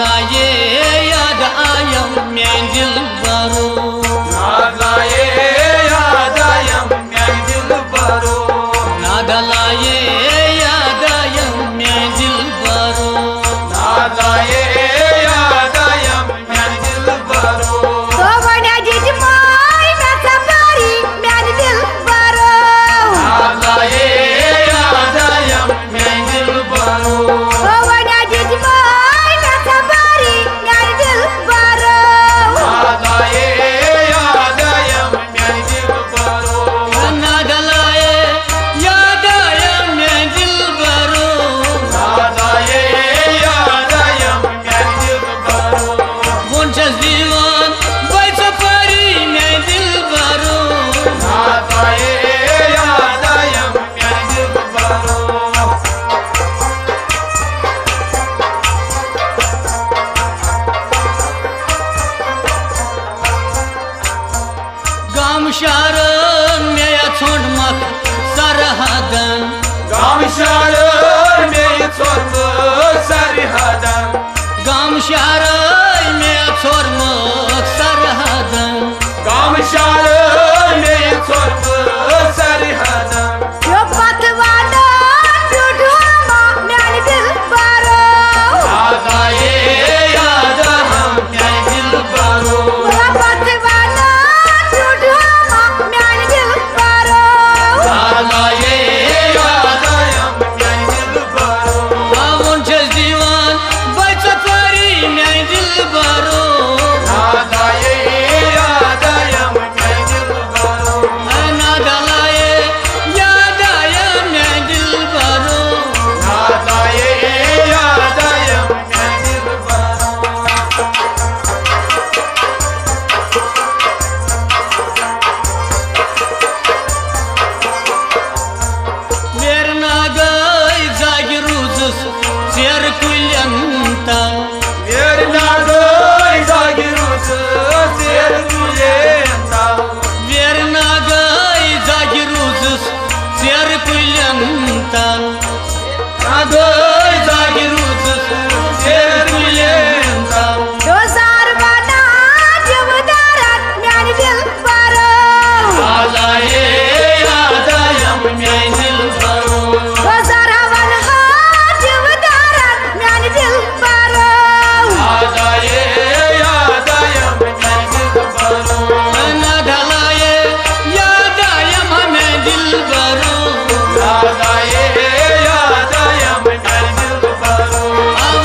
नाज़ाये याद आयम मेन दिल बरो नाज़ाये याद आयम मेन दिल बरो नाज़ाये याद आयम मेन दिल बरो नाज़ाये याद आयम मेन दिल बरो तो वना जिज माय में सफारी मेन दिल बरो नाज़ाये याद आयम मेन दिल बरो तो वना जिज माय में सफारी मेन दिल बरो नाज़ाये याद आयम मेन दिल बरो नाज़ाये याद आयम मेन दिल बरो नाज़ाये याद आयम मेन दिल बरो वंशज दीवान बाय सफारी मेन दिल बरो नाज़ाये याद आयम मेन दिल बरो गाम शहर में या छोड़ मत सरहदन गाम शहर में छोड़ सरहदन गाम शहर में या छोड़ मत सरहदन गाम शहर में छोड़ सरहदन जो पतवाना टूटवा मेन दिल बरो नाज़ाये याद आयम मेन दिल बरो वो पतवाना टूटवा मेन दिल बरो नाज़ाये याद आयम मेन दिल बरो वंशज दीवान बाय सफारी मेन दिल बरो नाज़ाये याद आयम मेन दिल बरो नाज़ाये याद आयम मेन दिल बरो नाज़ाये याद आयम मेन दिल बरो मेरे नागई जागी रूज़स शेर कुल्यंता मेरे नागोय जागिरूस शेर कुलेंता मेरे नागई जागी रूज़स शेर कुल्यंता नागोय जागिरूस शेर कुलेंता दो सारवाना जवदारत मेन दिल बरो नाज़ाये याद आयम मेन दिल बरो दो सारवन हा जवदारत मेन दिल बरो नाज़ाये याद आयम मेन दिल बरो नाज़ाये याद आयम मेन दिल बरो नाज़ाये याद आयम मेन दिल बरो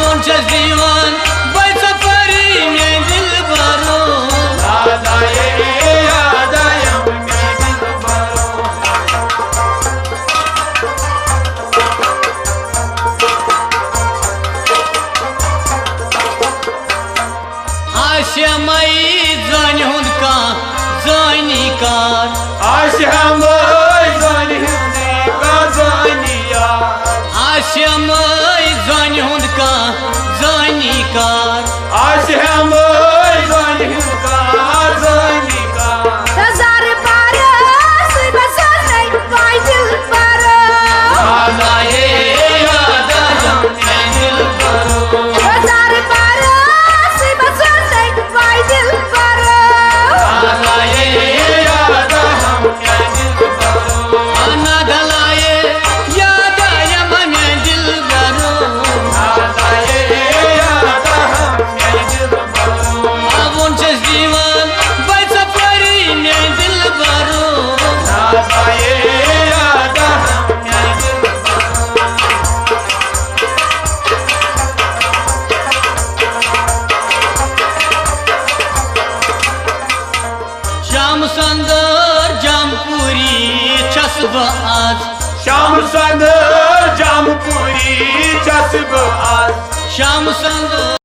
वंशज दीवान बाय सफारी मेन दिल बरो नाज़ाये याद आयम मेन दिल बरो आशमई जन हुंद का जानी कार आशमई जन हुंद का जानिया आशमई जन हुंद का जानी कार आशमई जन हुंद का जानिका हजार पारस बसनै वाय दिल बरो नाज़ाये याद आयम मेन दिल बरो हजार पारस बसनै वाय दिल बरो नाज़ाये याद आयम मेन दिल बरो नाज़ाये याद आयम मेन दिल बरो नाज़ाये याद आयम मेन दिल बरो वंशज दीवान बाय सफारी मेन दिल बरो नाज़ाये याद आयम मेन दिल बरो श्याम सुंदर जामपुरी चस्ब आज श्याम सुंदर जामपुरी चस्ब आज श्याम सुंदर